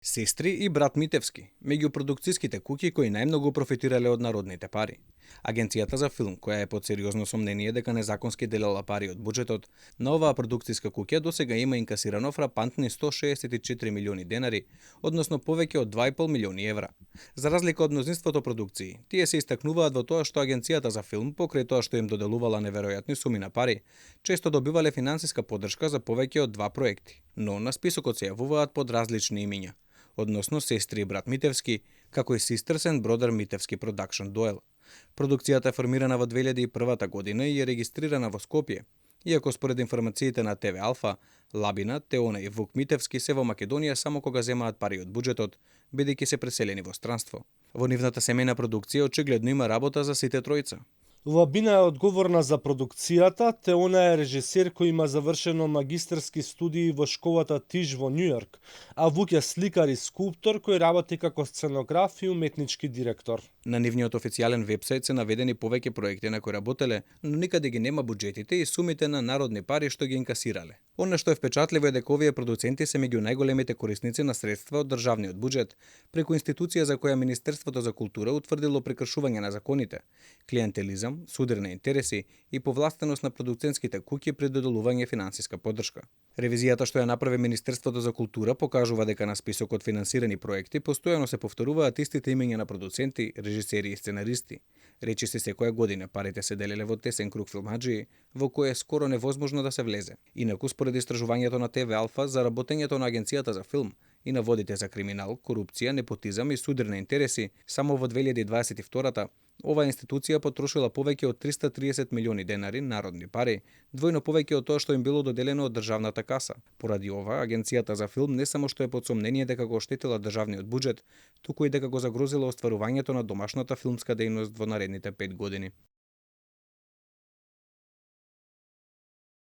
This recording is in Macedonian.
Сестри и брат Митевски, меѓу продукцијските куќи кои најмногу профитирале од народните пари. Агенцијата за филм, која е под сериозно сомнение дека незаконски делела пари од буџетот, на оваа продукцијска куќа досега има инкасирано фрапантни 164 милиони денари, односно повеќе од 2,5 милиони евра. За разлика од мнозинството продукции, тие се истакнуваат во тоа што агенцијата за филм, покрај тоа што им доделувала неверојатни суми на пари, често добивале финансиска поддршка за повеќе од 2 проекти, но на списокот се јавуваат под различни имиња, односно сестри и брат Митевски, како и Sisters and Brother Митевски Production Doel. Продукцијата е формирана во 2001 година и е регистрирана во Скопје, иако според информациите на ТВ Алфа, Лабина, Теона и Вук Митевски се во Македонија само кога земаат пари од буџетот, бидејќи се преселени во странство. Во нивната семејна продукција очигледно има работа за сите тројца. Лабина е одговорна за продукцијата, Теона е режисер кој има завршено магистерски студии во школата Тиш во Њујорк, а Вук е сликар и скулптор кој работи како сценограф и уметнички директор. На нивниот официјален вебсајт се наведени повеќе проекти на кои работеле, но никаде ги нема буџетите и сумите на народни пари што ги инкасирале. Она што е впечатливо е дека овие продуценти се меѓу најголемите корисници на средства од државниот буџет, преку институција за која Министерството за култура утврдило прекршување на законите, клиентелизам, судир на интереси и повластеност на продуцентските куќи при доделување финансиска поддршка. Ревизијата што ја направи Министерството за култура покажува дека на списокот финансирани проекти постојано се повторуваат истите имиња на продуценти, режисери и сценаристи. Речи се секоја година парите се делеле во тесен круг филмаџии, во кој е скоро невозможно да се влезе. Инаку според истражувањето на ТВ Алфа за работењето на агенцијата за филм и наводите за криминал, корупција, непотизам и судир на интереси, само во 2022 оваа институција потрошила повеќе од 330 милиони денари народни пари, двојно повеќе од тоа што им било доделено од државната каса. Поради ова, агенцијата за филм не само што е под сомнение дека го оштетила државниот буџет, туку и дека го загрозила остварувањето на домашната филмска дејност во наредните 5 години.